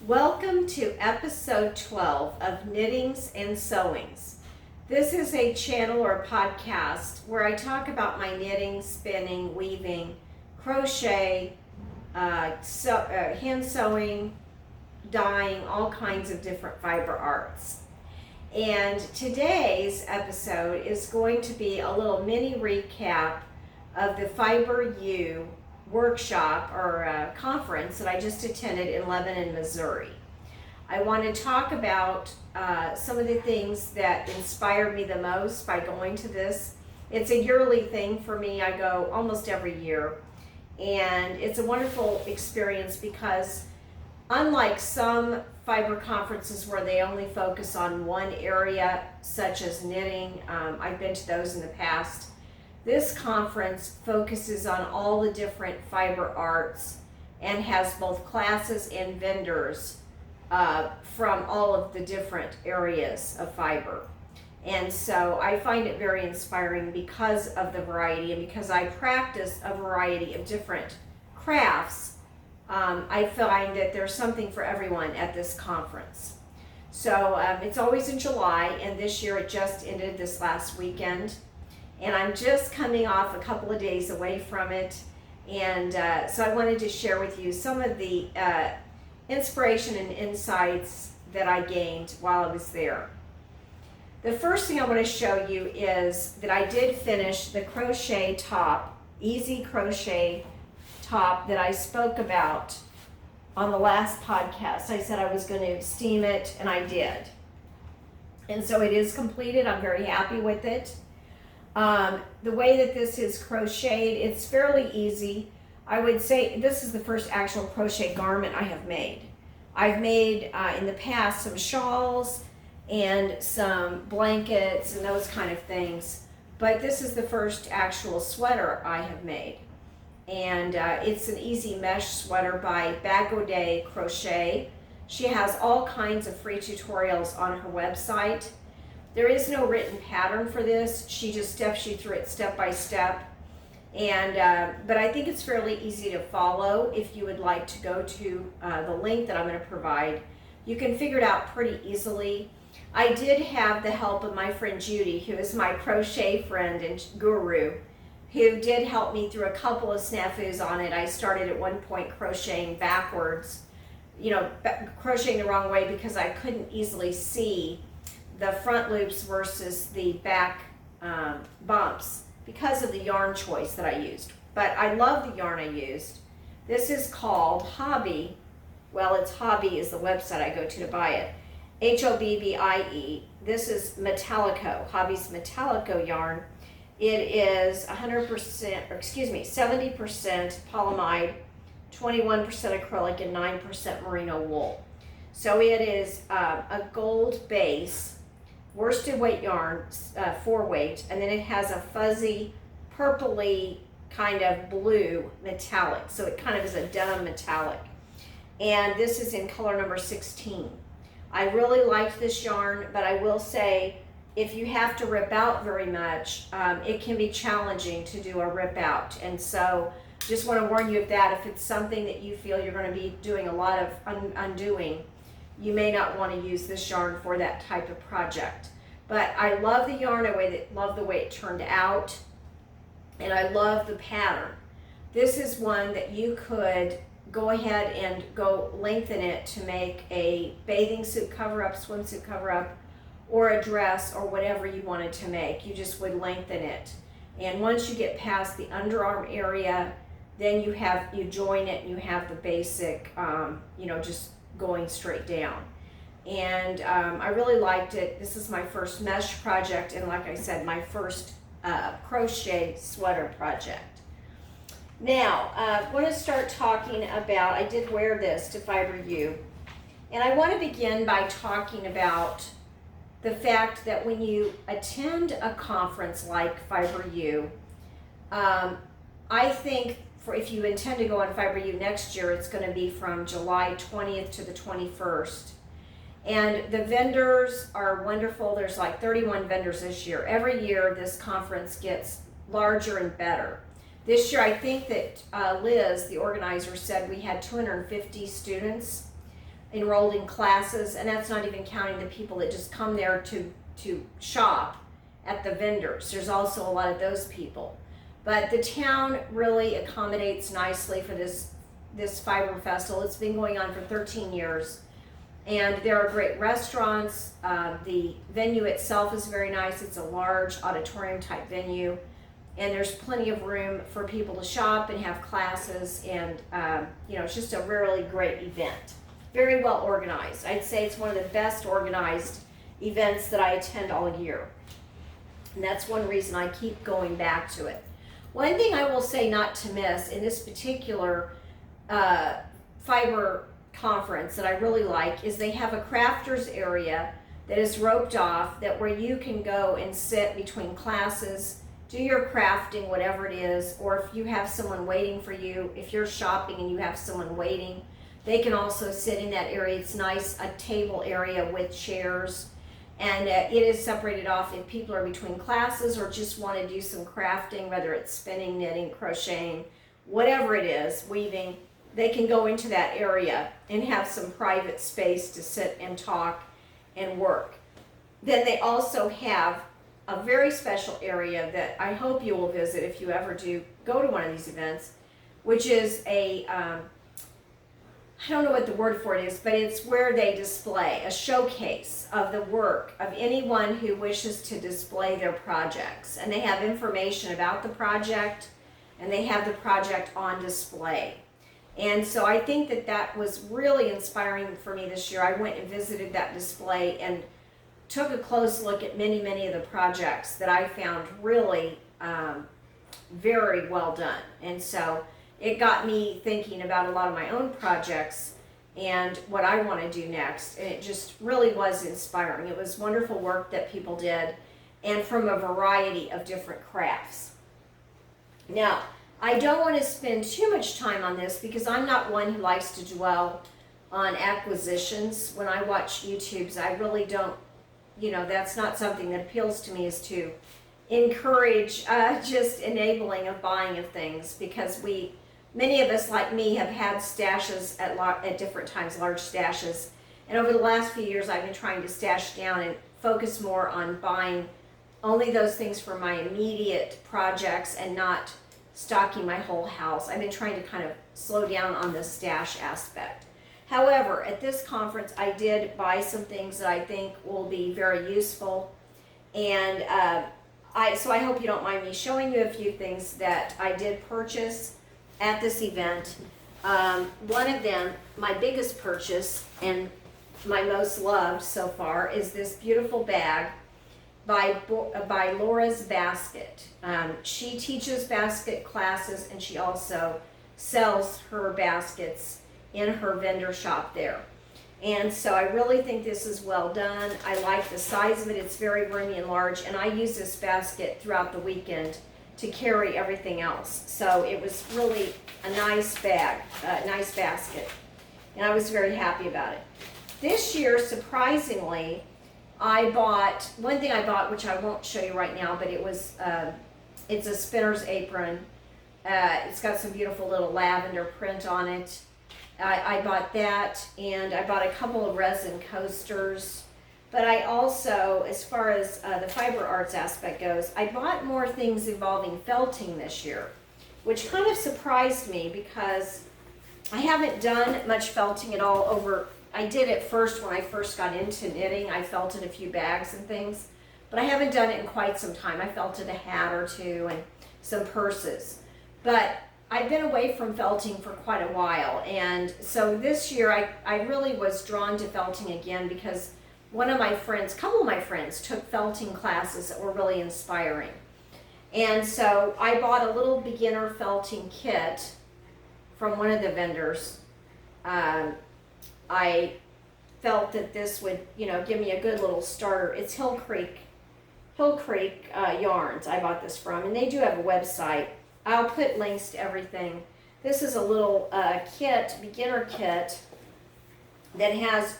Welcome to episode 12 of Knittings and Sewings. This is a channel or a podcast where I talk about my knitting, spinning, weaving, crochet, hand sewing, dyeing, all kinds of different fiber arts. And today's episode is going to be a little mini recap of the FiberU workshop or conference that I just attended in Lebanon, Missouri. I want to talk about some of the things that inspired me the most by going to this. It's a yearly thing for me. I go almost every year, and it's a wonderful experience because unlike some fiber conferences where they only focus on one area, such as knitting, I've been to those in the past. This conference focuses on all the different fiber arts and has both classes and vendors from all of the different areas of fiber. And so I find it very inspiring because of the variety, and because I practice a variety of different crafts. I find that there's something for everyone at this conference. So it's always in July, and this year it just ended this last weekend. And I'm just coming off a couple of days away from it, and so I wanted to share with you some of the inspiration and insights that I gained while I was there. The first thing I want to show you is that I did finish the crochet top, easy crochet top that I spoke about on the last podcast. I said I was going to steam it, and I did. And so it is completed. I'm very happy with it. The way that this is crocheted, it's fairly easy. I would say this is the first actual crochet garment I have made. I've made in the past some shawls and some blankets and those kind of things, but this is the first actual sweater I have made. And it's an easy mesh sweater by Bagoday Crochet. She has all kinds of free tutorials on her website. There is no written pattern for this. She just steps you through it step by step. And but I think it's fairly easy to follow. If you would like to go to the link that I'm going to provide, you can figure it out pretty easily. I did have the help of my friend Judy, who is my crochet friend and guru, who did help me through a couple of snafus on it. I started at one point crocheting backwards, crocheting the wrong way because I couldn't easily see the front loops versus the back bumps because of the yarn choice that I used. But I love the yarn I used. This is called Hobby. Well, it's Hobby is the website I go to buy it. Hobbie. This is Metallico, Hobby's Metallico yarn. It is 70% polyamide, 21% acrylic, and 9% merino wool. So it is a gold base, worsted weight yarn, 4-weight, and then it has a fuzzy, purpley kind of blue metallic. So it kind of is a denim metallic. And this is in color number 16. I really liked this yarn, but I will say if you have to rip out very much, it can be challenging to do a rip out. And so just want to warn you of that. If it's something that you feel you're going to be doing a lot of undoing, you may not want to use this yarn for that type of project. But I love the yarn, I love the way it turned out, and I love the pattern. This is one that you could go ahead and go lengthen it to make a bathing suit cover-up, swimsuit cover-up, or a dress, or whatever you wanted to make. You just would lengthen it. And once you get past the underarm area, then you join it and you have the basic, just going straight down. And I really liked it. This is my first mesh project, and like I said, my first crochet sweater project. Now, I want to start talking about, I did wear this to FiberU, and I want to begin by talking about the fact that when you attend a conference like FiberU, I think if you intend to go on FiberU next year, it's going to be from July 20th to the 21st. And the vendors are wonderful. There's like 31 vendors this year. Every year this conference gets larger and better. This year I think that Liz, the organizer, said we had 250 students. enrolled in classes, and that's not even counting the people that just come there to shop at the vendors. There's also a lot of those people. But the town really accommodates nicely for this fiber festival. It's been going on for 13 years. And there are great restaurants. The venue itself is very nice. It's a large auditorium type venue. And there's plenty of room for people to shop and have classes. And, it's just a really great event. Very well organized. I'd say it's one of the best organized events that I attend all year. And that's one reason I keep going back to it. One thing I will say not to miss in this particular fiber conference that I really like is they have a crafters area that is roped off, that where you can go and sit between classes, do your crafting, whatever it is, or if you have someone waiting for you, if you're shopping and you have someone waiting, they can also sit in that area. It's nice, a table area with chairs, and it is separated off if people are between classes or just want to do some crafting, whether it's spinning, knitting, crocheting, whatever it is, weaving. They can go into that area and have some private space to sit and talk and work. Then they also have a very special area that I hope you will visit if you ever do go to one of these events, which is I don't know what the word for it is, but it's where they display a showcase of the work of anyone who wishes to display their projects. And they have information about the project, and they have the project on display. And so I think that was really inspiring for me this year. I went and visited that display and took a close look at many of the projects that I found really very well done. And so it got me thinking about a lot of my own projects and what I want to do next. And it just really was inspiring. It was wonderful work that people did, and from a variety of different crafts. Now, I don't want to spend too much time on this because I'm not one who likes to dwell on acquisitions. When I watch YouTubes, I really don't, that's not something that appeals to me, is to encourage just enabling of buying of things, because many of us like me have had stashes at different times, large stashes. And over the last few years, I've been trying to stash down and focus more on buying only those things for my immediate projects and not stocking my whole house. I've been trying to kind of slow down on the stash aspect. However, at this conference, I did buy some things that I think will be very useful. And so I hope you don't mind me showing you a few things that I did purchase at this event. One of them, my biggest purchase and my most loved so far, is this beautiful bag by Laura's Basket. She teaches basket classes, and she also sells her baskets in her vendor shop there. And so I really think this is well done. I like the size of it. It's very roomy and large, and I use this basket throughout the weekend to carry everything else. So it was really a nice bag, a nice basket, and I was very happy about it. This year, surprisingly, one thing I bought, which I won't show you right now, but it's a spinner's apron. It's got some beautiful little lavender print on it. I bought that, and I bought a couple of resin coasters. But I also, as far as the fiber arts aspect goes, I bought more things involving felting this year, which kind of surprised me because I haven't done much felting at all I did it first when I first got into knitting. I felted a few bags and things, but I haven't done it in quite some time. I felted a hat or two and some purses. But I've been away from felting for quite a while, and so this year I really was drawn to felting again because a couple of my friends took felting classes that were really inspiring. And so I bought a little beginner felting kit from one of the vendors. I felt that this would, give me a good little starter. It's Hill Creek Yarns I bought this from, and they do have a website. I'll put links to everything. This is a little beginner kit, that has,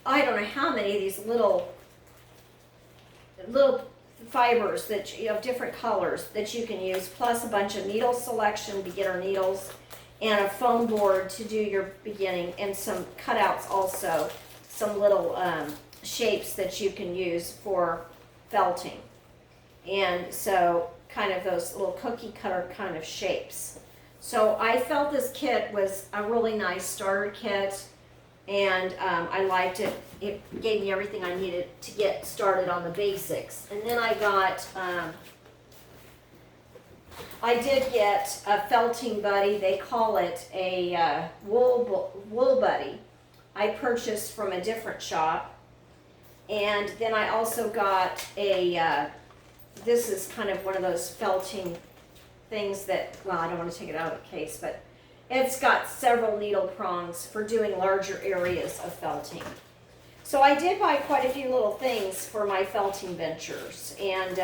I don't know how many of these little fibers of different colors that you can use, plus a bunch of needle selection, beginner needles. and a foam board to do your beginning, and some cutouts also, some little shapes that you can use for felting. And so kind of those little cookie cutter kind of shapes. So I felt this kit was a really nice starter kit, and I liked it. It gave me everything I needed to get started on the basics. And then I got, I did get a felting buddy. They call it a wool buddy. I purchased from a different shop. And then I also got a, this is kind of one of those felting things that, well, I don't want to take it out of the case, but it's got several needle prongs for doing larger areas of felting. So I did buy quite a few little things for my felting ventures, and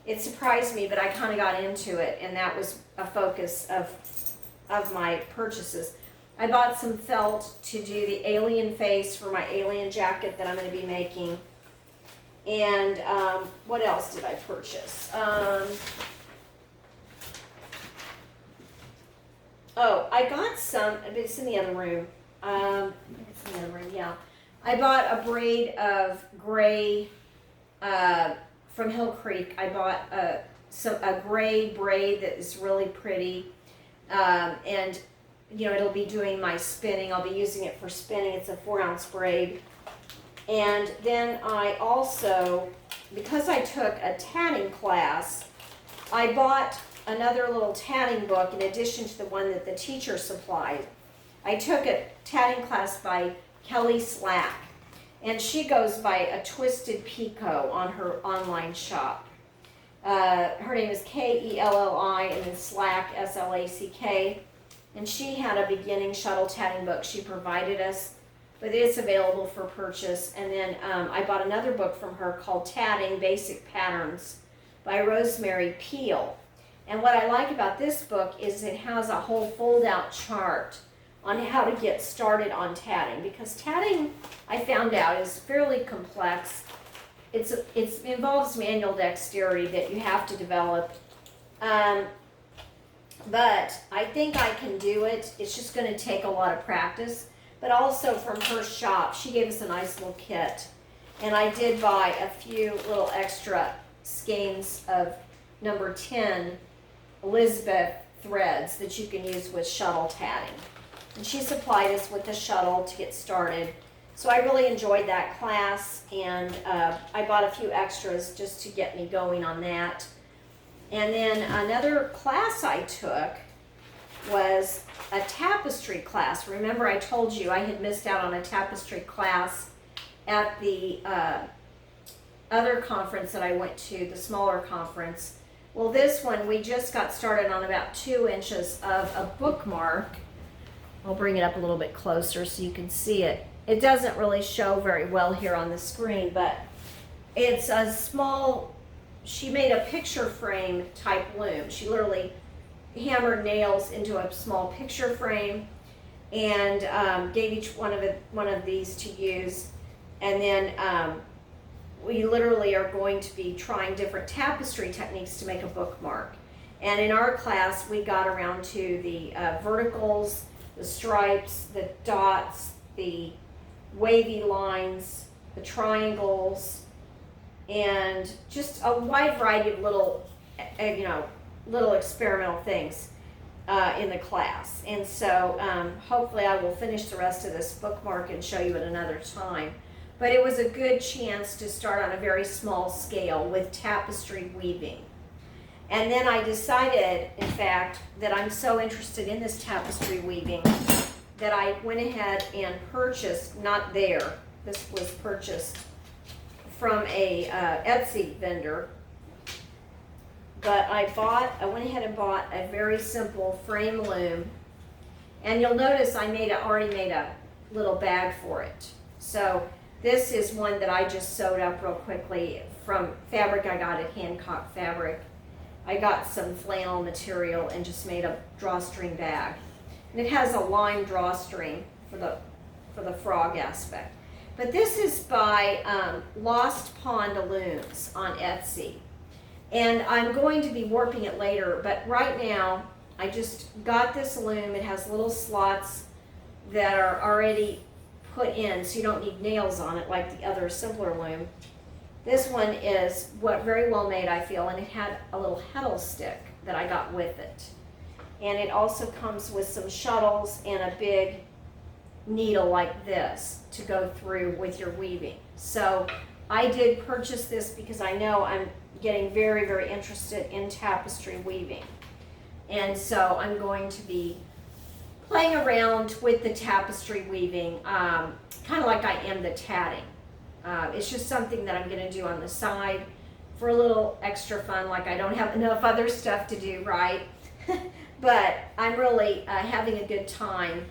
it surprised me, but I kind of got into it, and that was a focus of my purchases. I bought some felt to do the alien face for my alien jacket that I'm going to be making. And what else did I purchase? Oh, I got some, it's in the other room. It's in the other room, yeah. I bought a braid of gray from Hill Creek. I bought a gray braid that is really pretty. And, you know, it'll be doing my spinning. I'll be using it for spinning. It's a 4-ounce braid. And then I also, because I took a tatting class, I bought another little tatting book in addition to the one that the teacher supplied. I took a tatting class by Kelly Slack, and she goes by a Twisted Pico on her online shop. Her name is Kelli, and then Slack, S-L-A-C-K, and she had a beginning shuttle tatting book she provided us, but it's available for purchase. And then I bought another book from her called Tatting Basic Patterns by Rosemary Peel. And what I like about this book is it has a whole fold-out chart on how to get started on tatting, because tatting, I found out, is fairly complex. It involves manual dexterity that you have to develop, but I think I can do it. It's just going to take a lot of practice. But also from her shop, she gave us a nice little kit, and I did buy a few little extra skeins of number 10 Elizabeth threads that you can use with shuttle tatting. And she supplied us with the shuttle to get started. So I really enjoyed that class, and I bought a few extras just to get me going on that. And then another class I took was a tapestry class. Remember, I told you I had missed out on a tapestry class at the other conference that I went to, the smaller conference. Well, this one, we just got started on about 2 inches of a bookmark. I'll bring it up a little bit closer so you can see it. It doesn't really show very well here on the screen, but it's a small, she made a picture frame type loom. She literally hammered nails into a small picture frame and gave each one of these to use. And then we literally are going to be trying different tapestry techniques to make a bookmark. And in our class, we got around to the verticals, the stripes, the dots, the wavy lines, the triangles, and just a wide variety of little, little experimental things in the class. And so hopefully I will finish the rest of this bookmark and show you at another time. But it was a good chance to start on a very small scale with tapestry weaving. And then I decided, in fact, that I'm so interested in this tapestry weaving that I went ahead and purchased, not there, this was purchased from a Etsy vendor, but I went ahead and bought a very simple frame loom. And you'll notice I already made a little bag for it. So this is one that I just sewed up real quickly from fabric I got at Hancock Fabric. I got some flannel material and just made a drawstring bag. And it has a lime drawstring for the frog aspect. But this is by Lost Pond Looms on Etsy. And I'm going to be warping it later, but right now I just got this loom. It has little slots that are already put in, so you don't need nails on it like the other simpler loom. This one is very well made, I feel, and it had a little heddle stick that I got with it. And it also comes with some shuttles and a big needle like this to go through with your weaving. So I did purchase this because I know I'm getting very, very interested in tapestry weaving. And so I'm going to be playing around with the tapestry weaving, kind of like I am the tatting. It's just something that I'm going to do on the side for a little extra fun, like I don't have enough other stuff to do, right? But I'm really having a good time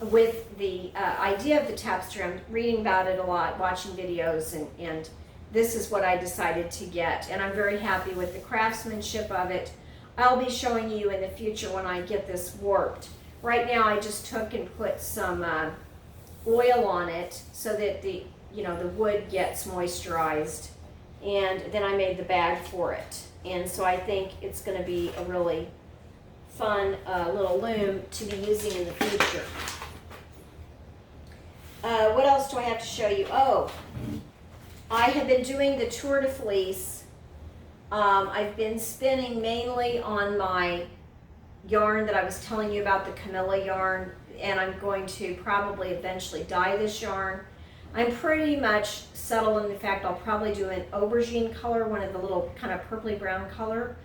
with the idea of the tapestry. I'm reading about it a lot, watching videos, and this is what I decided to get. And I'm very happy with the craftsmanship of it. I'll be showing you in the future when I get this warped. Right now I just took and put some oil on it so that the wood gets moisturized, and then I made the bag for it. And so I think it's going to be a really fun little loom to be using in the future. What else do I have to show you? Oh, I have been doing the Tour de Fleece. I've been spinning mainly on my yarn that I was telling you about, the Camilla yarn, and I'm going to probably eventually dye this yarn. I'm pretty much settled in the fact I'll probably do an aubergine color, one of the little kind of purpley brown color,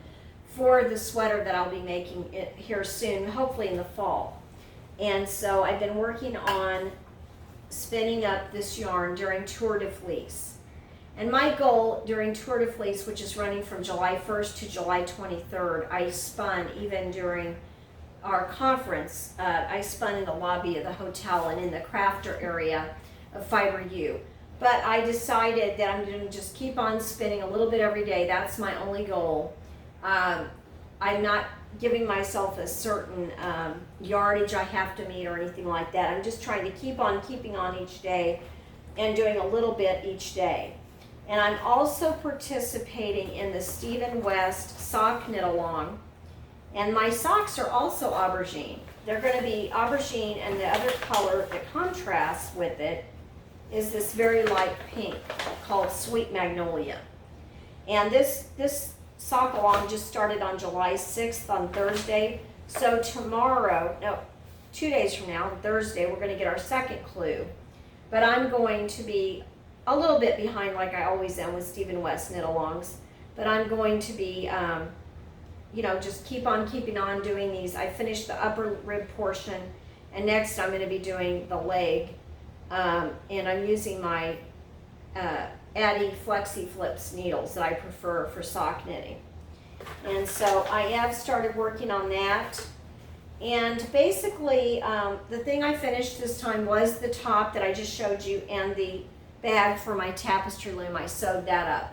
for the sweater that I'll be making it here soon, hopefully in the fall. And so I've been working on spinning up this yarn during Tour de Fleece. And my goal during Tour de Fleece, which is running from July 1st to July 23rd, I spun even during our conference. I spun in the lobby of the hotel and in the crafter area of FiberU. But I decided that I'm going to just keep on spinning a little bit every day. That's my only goal. I'm not giving myself a certain yardage I have to meet or anything like that. I'm just trying to keep on keeping on each day and doing a little bit each day. And I'm also participating in the Stephen West sock knit along. And my socks are also aubergine. They're going to be aubergine, and the other color that contrasts with it is this very light pink called Sweet Magnolia. And this sock along just started on July 6th on Thursday. So tomorrow, no, 2 days from now, on Thursday, we're going to get our second clue. But I'm going to be a little bit behind, like I always am with Stephen West knit-alongs. But I'm going to be, just keep on keeping on doing these. I finished the upper rib portion, and next I'm going to be doing the leg. And I'm using my Addy Flexi Flips needles that I prefer for sock knitting. And so I have started working on that. And basically, the thing I finished this time was the top that I just showed you and the bag for my tapestry loom. I sewed that up.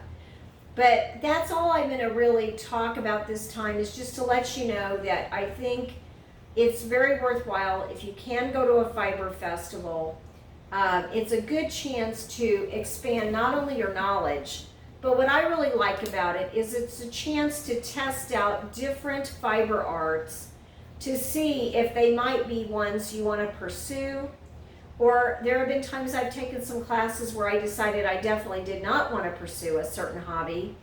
But that's all I'm going to really talk about this time, is just to let you know that I think it's very worthwhile if you can go to a fiber festival. It's a good chance to expand not only your knowledge, but what I really like about it is it's a chance to test out different fiber arts to see if they might be ones you want to pursue. Or there have been times I've taken some classes where I decided I definitely did not want to pursue a certain hobby.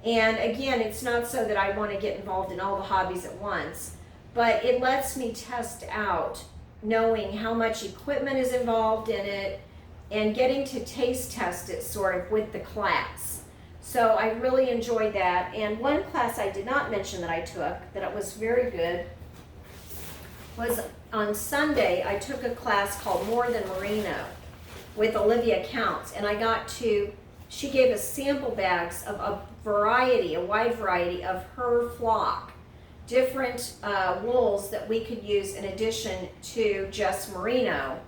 And again, it's not so that I want to get involved in all the hobbies at once, but it lets me test out knowing how much equipment is involved in it and getting to taste test it sort of with the class. So I really enjoyed that. And one class I did not mention that I took, that it was very good, was on Sunday. I took a class called More Than Merino with Olivia Counts, and she gave us sample bags of a wide variety of her flock, different wools that we could use in addition to just merino,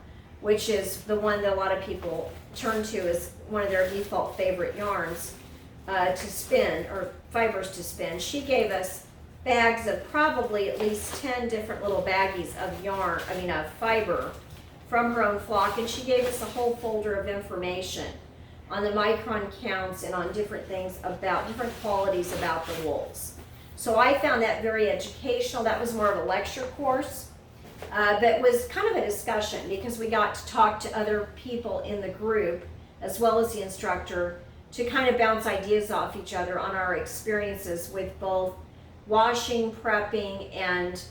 which is the one that a lot of people turn to as one of their default favorite yarns to spin, or fibers to spin. She gave us bags of probably at least 10 different little baggies of fiber from her own flock, and she gave us a whole folder of information on the micron counts and on different things about different qualities about the wools. So I found that very educational. That was more of a lecture course, but it was kind of a discussion because we got to talk to other people in the group as well as the instructor to kind of bounce ideas off each other on our experiences with both washing, prepping, and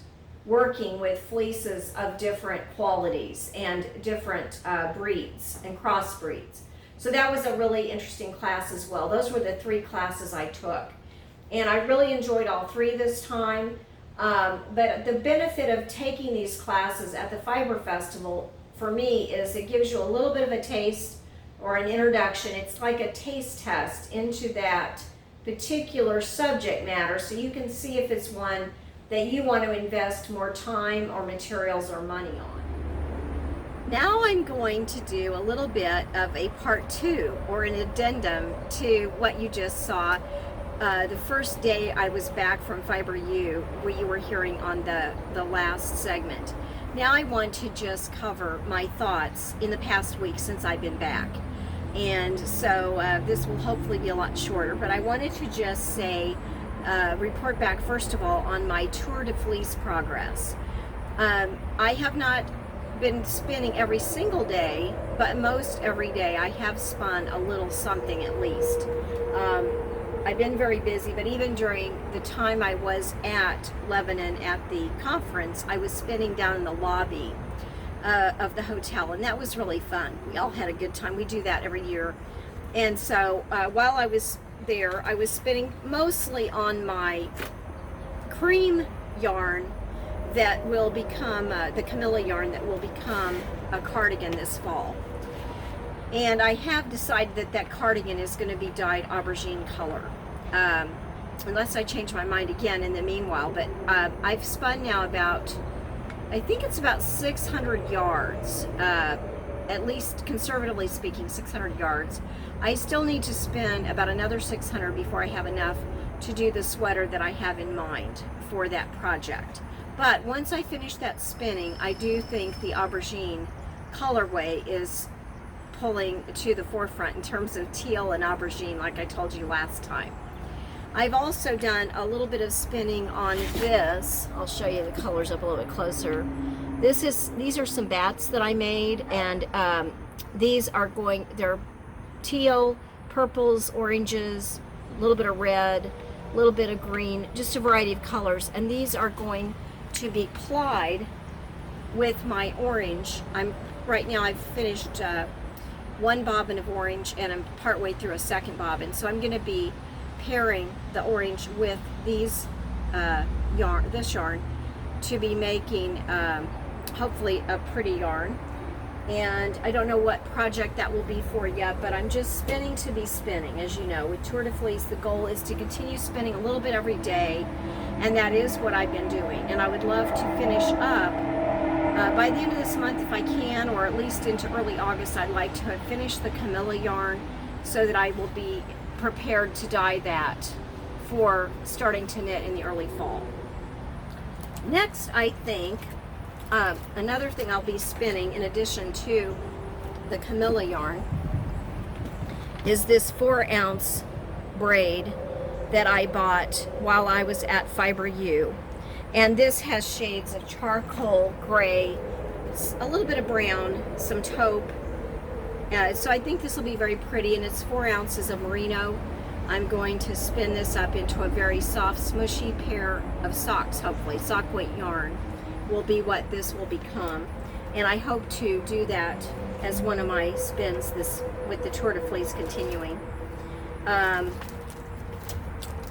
working with fleeces of different qualities and different breeds and crossbreeds. So that was a really interesting class as well. Those were the 3 classes I took. And I really enjoyed all 3 this time. But the benefit of taking these classes at the Fiber Festival for me is it gives you a little bit of a taste or an introduction. It's like a taste test into that particular subject matter, so you can see if it's one that you want to invest more time or materials or money on. Now I'm going to do a little bit of a part 2 or an addendum to what you just saw the first day I was back from FiberU, where you were hearing on the last segment. Now I want to just cover my thoughts in the past week since I've been back. And so this will hopefully be a lot shorter, but I wanted to just say, report back first of all on my Tour de Fleece progress. I have not been spinning every single day, but most every day I have spun a little something at least. I've been very busy, but even during the time I was at Lebanon at the conference, I was spinning down in the lobby of the hotel, and that was really fun. We all had a good time. We do that every year. And so while I was there, I was spinning mostly on my cream yarn that will become the Camilla yarn that will become a cardigan this fall. And I have decided that that cardigan is going to be dyed aubergine color, unless I change my mind again in the meanwhile. But I've spun now about, I think it's about 600 yards, at least conservatively speaking, 600 yards. I still need to spin about another 600 before I have enough to do the sweater that I have in mind for that project. But once I finish that spinning, I do think the aubergine colorway is pulling to the forefront in terms of teal and aubergine, like I told you last time. I've also done a little bit of spinning on this. I'll show you the colors up a little bit closer. These are some bats that I made, and they're teal, purples, oranges, a little bit of red, a little bit of green, just a variety of colors. And these are going to be plied with my orange. Right now I've finished one bobbin of orange, and I'm partway through a second bobbin. So I'm going to be pairing the orange with this yarn to be making hopefully a pretty yarn. And I don't know what project that will be for yet, but I'm just spinning to be spinning. As you know, with Tour de Fleece, the goal is to continue spinning a little bit every day, and that is what I've been doing. And I would love to finish up by the end of this month if I can, or at least into early August. I'd like to have finished the Camilla yarn so that I will be prepared to dye that for starting to knit in the early fall. Next, I think another thing I'll be spinning in addition to the Camilla yarn is this 4-ounce braid that I bought while I was at FiberU. And this has shades of charcoal, gray, a little bit of brown, some taupe. So I think this will be very pretty, and it's 4 ounces of merino. I'm going to spin this up into a very soft, smushy pair of socks, hopefully. Sock weight yarn will be what this will become. And I hope to do that as one of my spins with the Tour de Fleece continuing.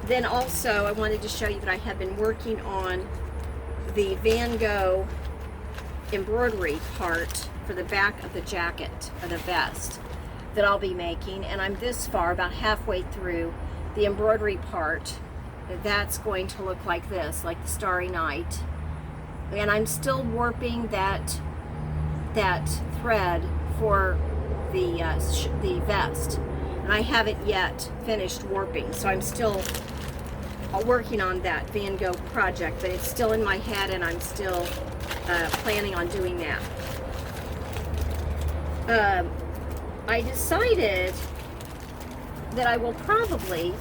Then also I wanted to show you that I have been working on the Van Gogh embroidery part for the back of the jacket or the vest that I'll be making, and I'm this far, about halfway through the embroidery part. That's going to look like this, like the Starry Night, and I'm still warping that thread for the vest, and I haven't yet finished warping, so I'm still working on that Van Gogh project, but it's still in my head, and I'm still planning on doing that. I decided that I will probably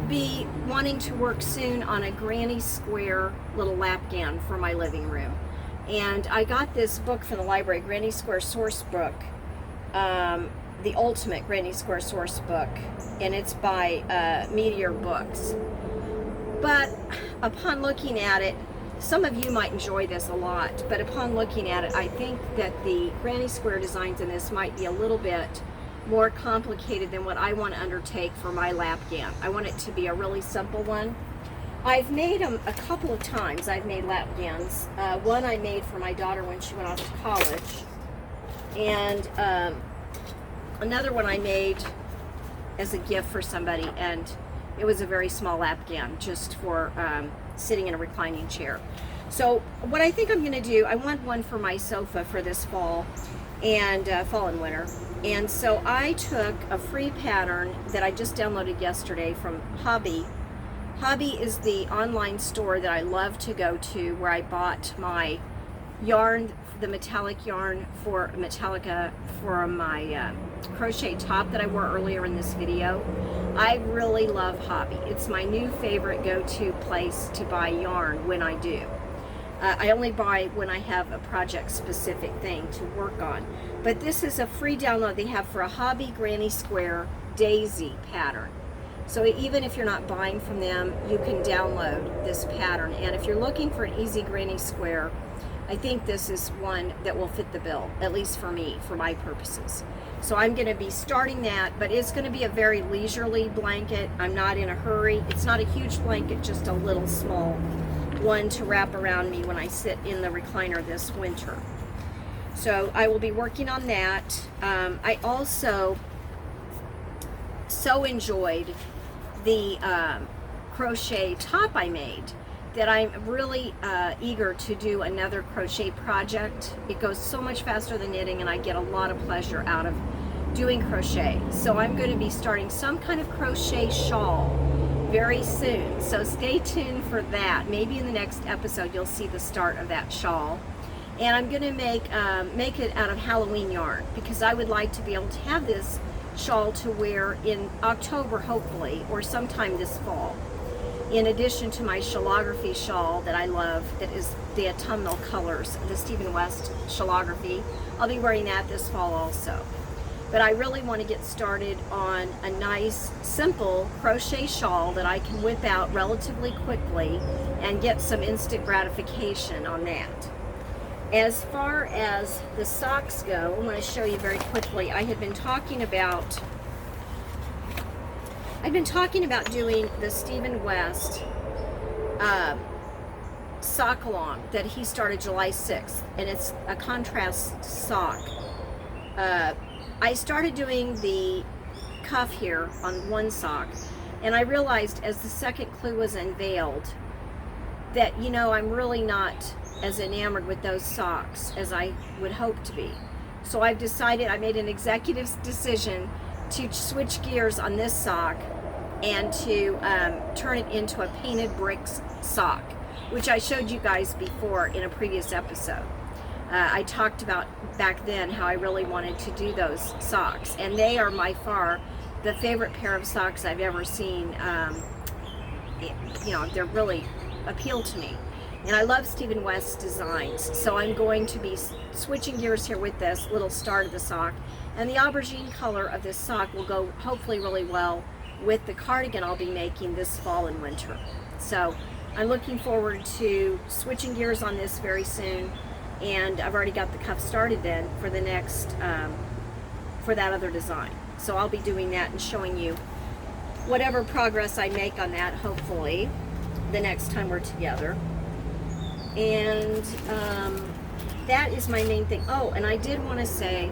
be wanting to work soon on a granny square little lap gown for my living room. And I got this book from the library, Granny Square Source Book, the Ultimate Granny Square Source Book, and it's by Meteor Books. But upon looking at it, some of you might enjoy this a lot, but upon looking at it, I think that the granny square designs in this might be a little bit more complicated than what I want to undertake for my lap gown. I want it to be a really simple one. I've made them a couple of times. I've made lap gowns. One I made for my daughter when she went off to college, and another one I made as a gift for somebody, and it was a very small lap gown just for sitting in a reclining chair. So what I think I'm going to do, I want one for my sofa for this fall and fall and winter. And so I took a free pattern that I just downloaded yesterday from Hobby. Hobby is the online store that I love to go to, where I bought my yarn, the metallic yarn for Metallica for my crochet top that I wore earlier in this video. I really love Hobby. It's my new favorite go-to place to buy yarn when I do. I only buy when I have a project-specific thing to work on. But this is a free download they have for a Hobby Granny Square Daisy pattern. So even if you're not buying from them, you can download this pattern. And if you're looking for an easy granny square, I think this is one that will fit the bill, at least for me, for my purposes. So I'm going to be starting that, but it's going to be a very leisurely blanket. I'm not in a hurry. It's not a huge blanket, just a little small one to wrap around me when I sit in the recliner this winter. So I will be working on that. I also so enjoyed the crochet top I made that I'm really eager to do another crochet project. It goes so much faster than knitting, and I get a lot of pleasure out of doing crochet. So I'm going to be starting some kind of crochet shawl very soon. So stay tuned for that. Maybe in the next episode you'll see the start of that shawl. And I'm going to make it out of Halloween yarn, because I would like to be able to have this shawl to wear in October, hopefully, or sometime this fall. In addition to my shellography shawl that I love, that is the autumnal colors, the Stephen West shellography. I'll be wearing that this fall also. But I really want to get started on a nice, simple crochet shawl that I can whip out relatively quickly and get some instant gratification on that. As far as the socks go, I want to show you very quickly. I had been talking about doing the Stephen West sock along that he started July 6th, and it's a contrast sock. I started doing the cuff here on one sock, and I realized as the second clue was unveiled that, you know, I'm really not as enamored with those socks as I would hope to be. So I've decided, I made an executive decision to switch gears on this sock and to turn it into a painted bricks sock, which I showed you guys before in a previous episode. I talked about back then how I really wanted to do those socks, and they are by far the favorite pair of socks I've ever seen. You know, they're really appeal to me. And I love Stephen West's designs, so I'm going to be switching gears here with this little start of the sock. And the aubergine color of this sock will go hopefully really well with the cardigan I'll be making this fall and winter. So I'm looking forward to switching gears on this very soon, and I've already got the cuff started then for the next, for that other design. So I'll be doing that and showing you whatever progress I make on that, hopefully, the next time we're together. And that is my main thing. Oh, and I did want to say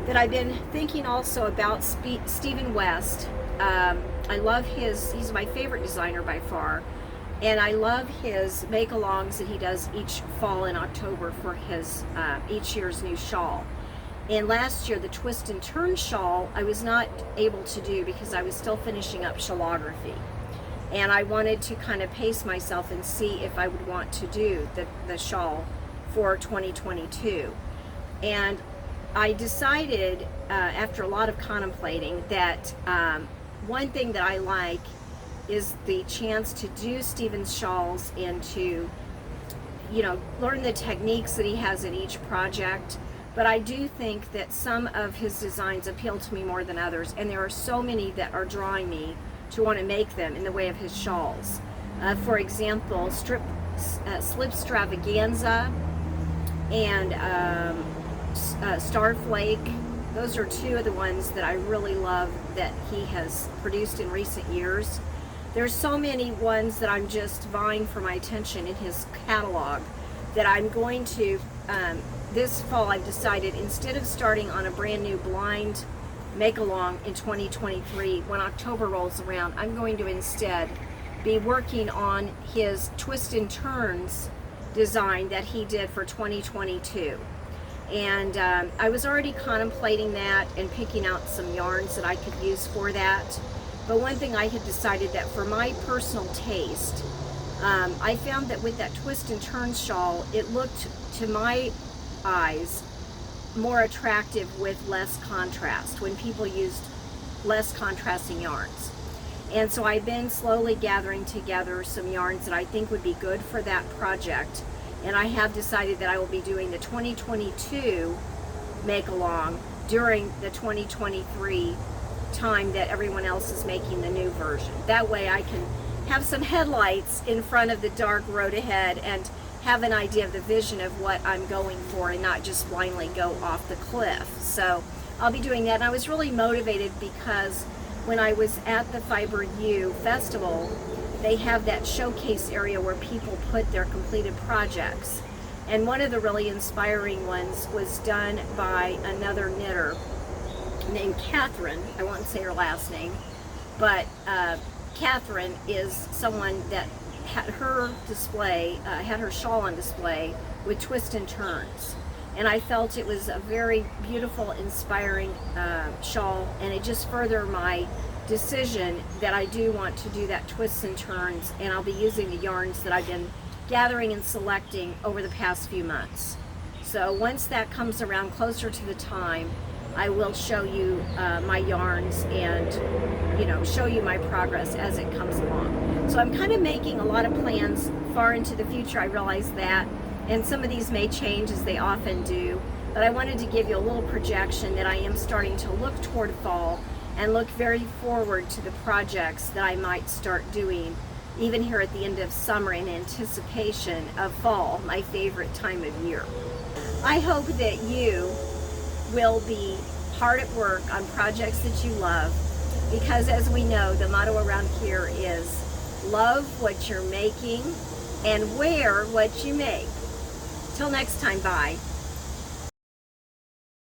that I've been thinking also about Stephen West. I love he's my favorite designer by far, and I love his make-alongs that he does each fall in October for his each year's new shawl. And last year, the twist and turn shawl I was not able to do because I was still finishing up shellography. And I wanted to kind of pace myself and see if I would want to do the shawl for 2022. And I decided, after a lot of contemplating, that one thing that I like is the chance to do Stephen's shawls and to, you know, learn the techniques that he has in each project. But I do think that some of his designs appeal to me more than others, and there are so many that are drawing me to want to make them in the way of his shawls. For example, Slip Stravaganza and Starflake. Those are two of the ones that I really love that he has produced in recent years. There's so many ones that I'm just vying for my attention in his catalog that I'm going to, this fall I've decided, instead of starting on a brand new blind make-along in 2023, when October rolls around, I'm going to instead be working on his Twist and Turns design that he did for 2022. And I was already contemplating that and picking out some yarns that I could use for that. But one thing I had decided that for my personal taste, I found that with that Twist and Turn shawl, it looked to my eyes more attractive with less contrast, when people used less contrasting yarns. And so I've been slowly gathering together some yarns that I think would be good for that project. And I have decided that I will be doing the 2022 make-along during the 2023 time that everyone else is making the new version. That way I can have some headlights in front of the dark road ahead and have an idea of the vision of what I'm going for, and not just blindly go off the cliff. So I'll be doing that. And I was really motivated because when I was at the FiberU festival, they have that showcase area where people put their completed projects. And one of the really inspiring ones was done by another knitter named Catherine. I won't say her last name, but Catherine is someone that had her display, had her shawl on display with Twist and Turns. And I felt it was a very beautiful, inspiring shawl, and it just furthered my decision that I do want to do that Twists and Turns, and I'll be using the yarns that I've been gathering and selecting over the past few months. So once that comes around closer to the time, I will show you my yarns and, you know, show you my progress as it comes along. So I'm kind of making a lot of plans far into the future, I realize that, and some of these may change as they often do, but I wanted to give you a little projection that I am starting to look toward fall and look very forward to the projects that I might start doing even here at the end of summer in anticipation of fall, my favorite time of year. I hope that you will be hard at work on projects that you love, because as we know, the motto around here is love what you're making and wear what you make. Till next time, bye.